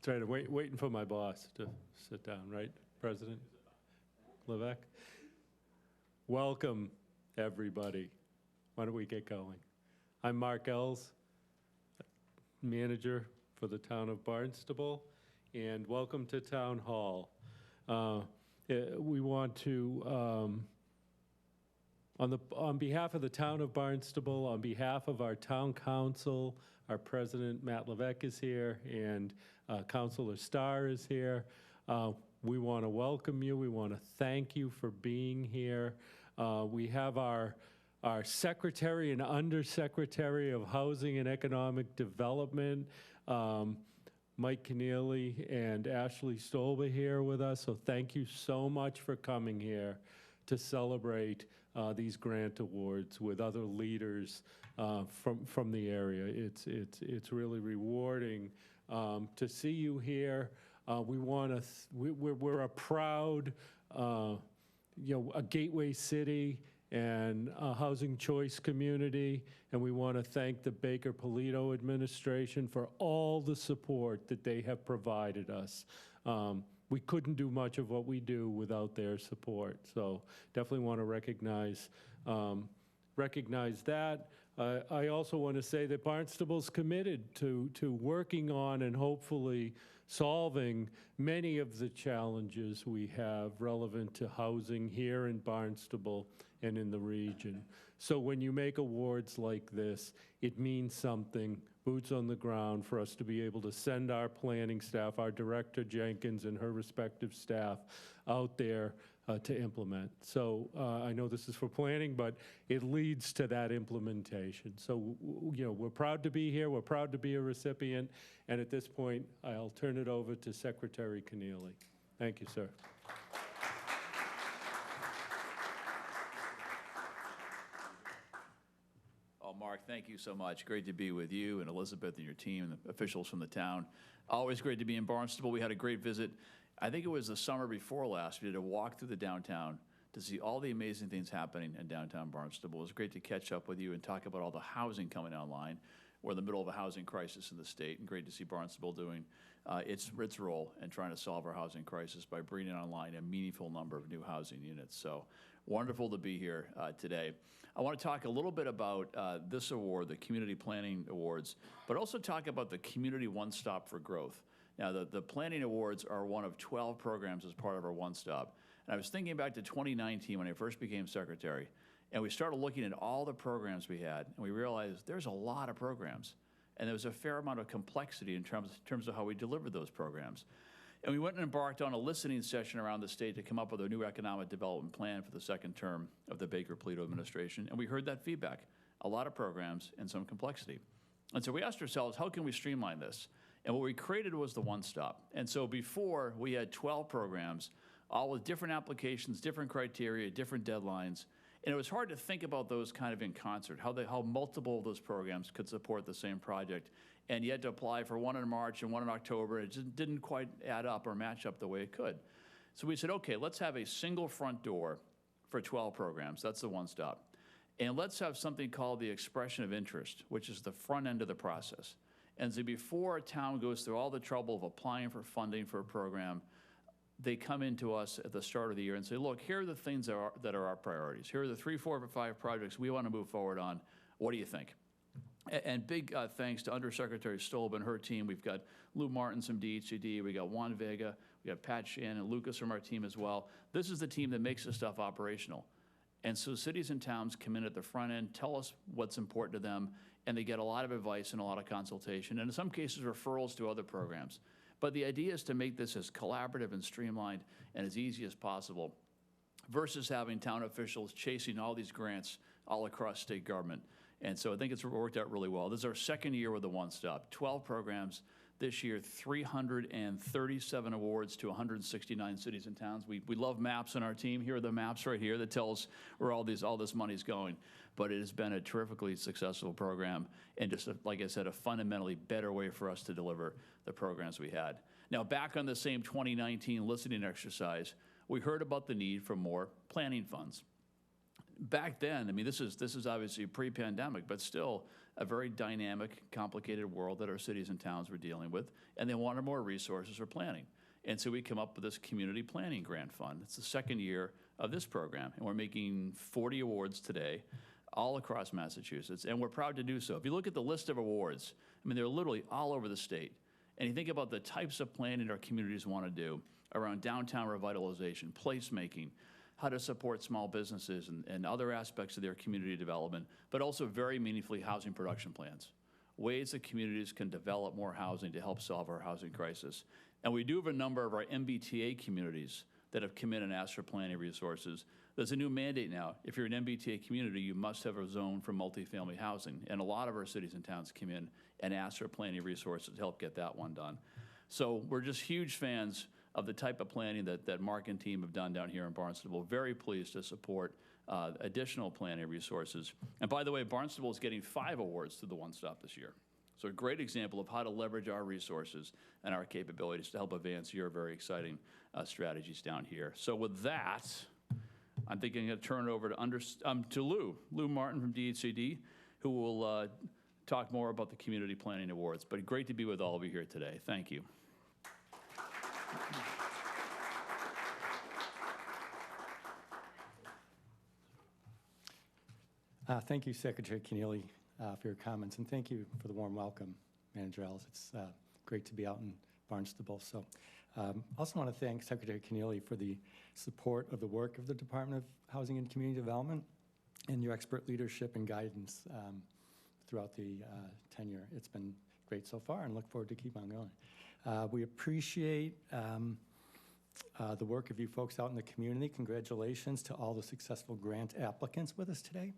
Trying to waiting for my boss to sit down, right, President Levesque? Welcome, everybody. Why don't we get going? I'm Mark Ells, manager for the town of Barnstable, and welcome to Town Hall. We want to, on behalf of the town of Barnstable, on behalf of our town council, our president, Matt Levesque, is here, and Councilor Starr is here. We want to welcome you. We want to thank you for being here. We have our secretary and undersecretary of Housing and Economic Development, Mike Keneally and Ashley Stolba, here with us. So thank you so much for coming here to celebrate these grant awards with other leaders from the area. It's really rewarding to see you here. We're a proud, a gateway city and a housing choice community, and we want to thank the Baker-Polito administration for all the support that they have provided us. We couldn't do much of what we do without their support, so definitely want to recognize that. I also want to say that Barnstable's committed to working on and hopefully solving many of the challenges we have relevant to housing here in Barnstable and in the region. So when you make awards like this, it means something, boots on the ground, for us to be able to send our planning staff, our director Jenkins and her respective staff, out there to implement. So I know this is for planning, but it leads to that implementation. So, we're proud to be here. We're proud to be a recipient. And at this point, I'll turn it over to Secretary Keneally. Thank you, sir. Oh, Mark, thank you so much. Great to be with you and Elizabeth and your team and the officials from the town. Always great to be in Barnstable. We had a great visit. I think it was the summer before last. We did a walk through the downtown to see all the amazing things happening in downtown Barnstable. It was great to catch up with you and talk about all the housing coming online. We're in the middle of a housing crisis in the state, and great to see Barnstable doing its role in trying to solve our housing crisis by bringing online a meaningful number of new housing units. So wonderful to be here today. I want to talk a little bit about this award, the Community Planning Awards, but also talk about the Community One Stop for Growth. Now, the Planning Awards are one of 12 programs as part of our One Stop. And I was thinking back to 2019 when I first became secretary, and we started looking at all the programs we had, and we realized there's a lot of programs, and there was a fair amount of complexity in terms of how we delivered those programs. And we went and embarked on a listening session around the state to come up with a new economic development plan for the second term of the Baker-Polito administration, and we heard that feedback, a lot of programs and some complexity. And so we asked ourselves, how can we streamline this? And what we created was the One Stop. And so before, we had 12 programs, all with different applications, different criteria, different deadlines. And it was hard to think about those kind of in concert, how multiple of those programs could support the same project. And you had to apply for one in March and one in October. It just didn't quite add up or match up the way it could. So we said, okay, let's have a single front door for 12 programs. That's the One Stop. And let's have something called the expression of interest, which is the front end of the process. And so before a town goes through all the trouble of applying for funding for a program, they come into us at the start of the year and say, look, here are the things that are our priorities. Here are the 3, 4, or 5 projects we want to move forward on. What do you think? And big thanks to Undersecretary Stolb and her team. We've got Lou Martins from DHCD. We got Juan Vega. We got Pat Shannon and Lucas from our team as well. This is the team that makes this stuff operational. And so cities and towns come in at the front end, tell us what's important to them, and they get a lot of advice and a lot of consultation, and in some cases referrals to other programs. But the idea is to make this as collaborative and streamlined and as easy as possible versus having town officials chasing all these grants all across state government. And so I think it's worked out really well. This is our second year with the One Stop, 12 programs. This year, 337 awards to 169 cities and towns. We love maps on our team. Here are the maps right here that tell us where all this money's going. But it has been a terrifically successful program and just, like I said, a fundamentally better way for us to deliver the programs we had. Now, back on the same 2019 listening exercise, we heard about the need for more planning funds. back then, I mean, this is obviously pre-pandemic, but still a very dynamic, complicated world that our cities and towns were dealing with, and they wanted more resources for planning. And so we come up with this community planning grant fund. It's the second year of this program, and we're making 40 awards today all across Massachusetts, and we're proud to do so. If you look at the list of awards, I mean, they're literally all over the state. And you think about the types of planning our communities want to do around downtown revitalization, placemaking, how to support small businesses and other aspects of their community development, but also very meaningfully housing production plans, ways that communities can develop more housing to help solve our housing crisis. And we do have a number of our MBTA communities that have come in and asked for planning resources. There's a new mandate now. If you're an MBTA community, you must have a zone for multifamily housing. And a lot of our cities and towns come in and ask for planning resources to help get that one done. So we're just huge fans of the type of planning that Mark and team have done down here in Barnstable. Very pleased to support additional planning resources. And by the way, Barnstable is getting 5 awards through the One Stop this year. So a great example of how to leverage our resources and our capabilities to help advance your very exciting strategies down here. So with that, I'm thinking I'm going to turn it over to Lou Martin from DHCD, who will talk more about the Community Planning Awards. But great to be with all of you here today. Thank you. Thank you, Secretary Keneally, for your comments, and thank you for the warm welcome, Manager Ellis. It's great to be out in Barnstable. So, also want to thank Secretary Keneally for the support of the work of the Department of Housing and Community Development and your expert leadership and guidance throughout the tenure. It's been great so far, and look forward to keep on going. We appreciate the work of you folks out in the community. Congratulations to all the successful grant applicants with us today.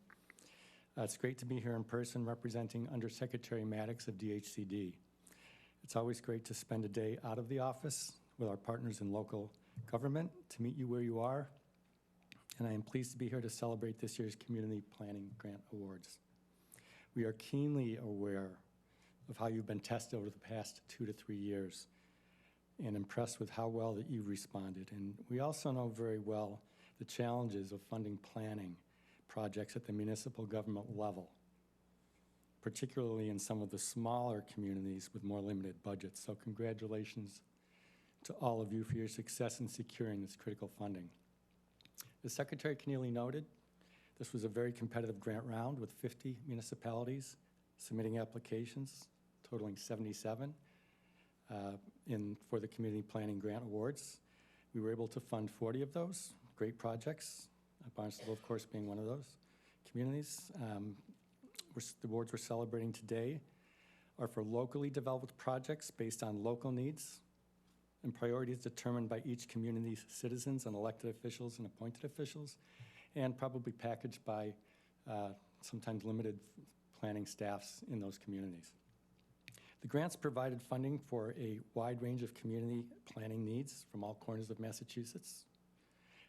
It's great to be here in person representing Undersecretary Maddox of DHCD. It's always great to spend a day out of the office with our partners in local government to meet you where you are. And I am pleased to be here to celebrate this year's Community Planning Grant Awards. We are keenly aware of how you've been tested over the past 2 to 3 years and impressed with how well that you've responded. And we also know very well the challenges of funding planning projects at the municipal government level, particularly in some of the smaller communities with more limited budgets. So congratulations to all of you for your success in securing this critical funding. As Secretary Keneally noted, this was a very competitive grant round with 50 municipalities submitting applications, totaling 77 for the Community Planning Grant Awards. We were able to fund 40 of those, great projects, Barnstable, of course, being one of those communities. The awards we're celebrating today are for locally developed projects based on local needs and priorities determined by each community's citizens and elected officials and appointed officials, and probably packaged by sometimes limited planning staffs in those communities. The grants provided funding for a wide range of community planning needs from all corners of Massachusetts.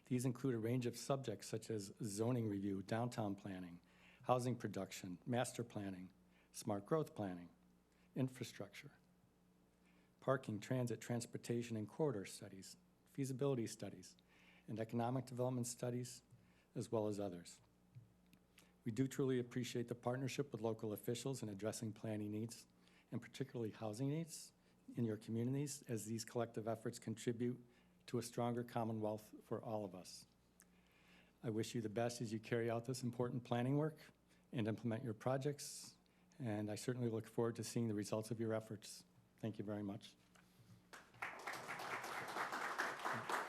These include a range of subjects such as zoning review, downtown planning, housing production, master planning, smart growth planning, infrastructure, parking, transit, transportation, and corridor studies, feasibility studies, and economic development studies, as well as others. We do truly appreciate the partnership with local officials in addressing planning needs, and particularly housing needs in your communities, as these collective efforts contribute to a stronger Commonwealth for all of us. I wish you the best as you carry out this important planning work and implement your projects, and I certainly look forward to seeing the results of your efforts. Thank you very much.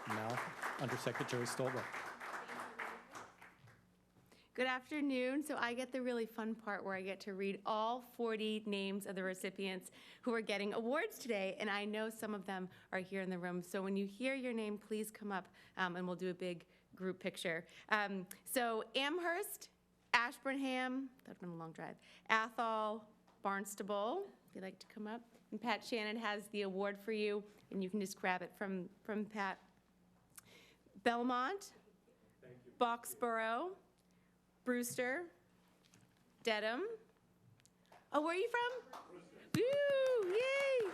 Now, Undersecretary Stolberg. Good afternoon. So I get the really fun part where I get to read all 40 names of the recipients who are getting awards today, and I know some of them are here in the room. So when you hear your name, please come up and we'll do a big group picture. So Amherst, Ashburnham, that's been a long drive, Athol, Barnstable, if you'd like to come up. And Pat Shannon has the award for you, and you can just grab it from Pat. Belmont, Boxborough, Brewster, Dedham. Oh, where are you from? Woo, yay!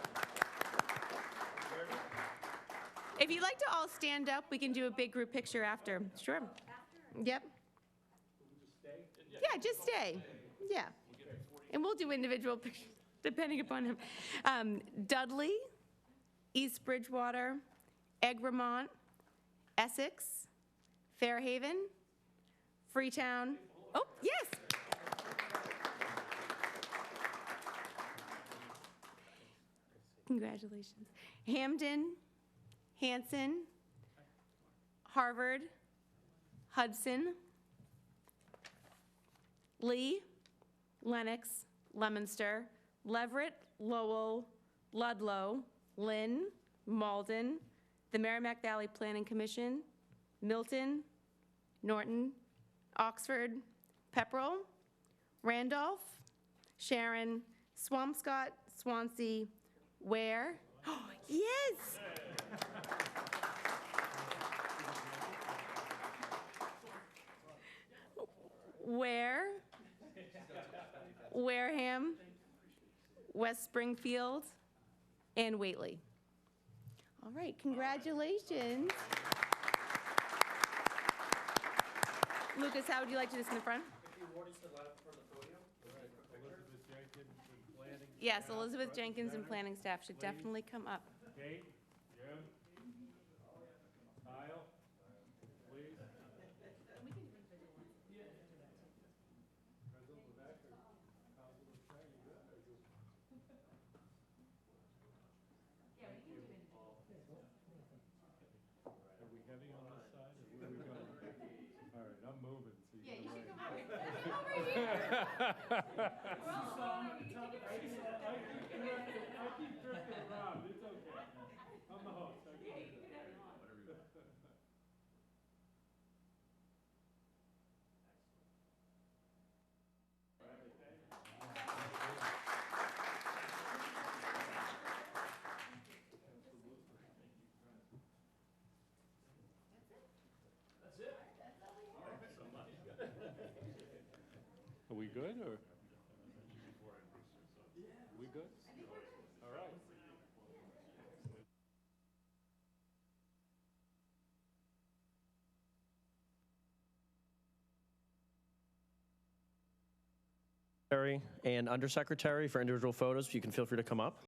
If you'd like to all stand up, we can do a big group picture after. Sure. Yep. Yeah, just stay. Yeah. And we'll do individual pictures, depending upon him. Dudley, East Bridgewater, Egremont, Essex, Fairhaven, Freetown. Oh, yes. Congratulations. Hamden, Hanson, Harvard, Hudson, Lee, Lenox, Leominster, Leverett, Lowell, Ludlow, Lynn, Malden, the Merrimack Valley Planning Commission, Milton, Norton, Oxford, Pepperell, Randolph, Sharon, Swampscott, Swansea, Ware. Oh, yes! Ware, Wareham, West Springfield, and Whately. All right, congratulations. Lucas, how would you like to do this in the front? Yes, Elizabeth Jenkins and planning staff should definitely come up. Kate, Jim, Kyle, please. Are we heavy on this side, or where are we going? All right, I'm moving, so you can wait. I keep drifting around, it's okay. I'm the host. I can do that. Are we good, or? We good? All right. And Undersecretary for individual photos, you can feel free to come up.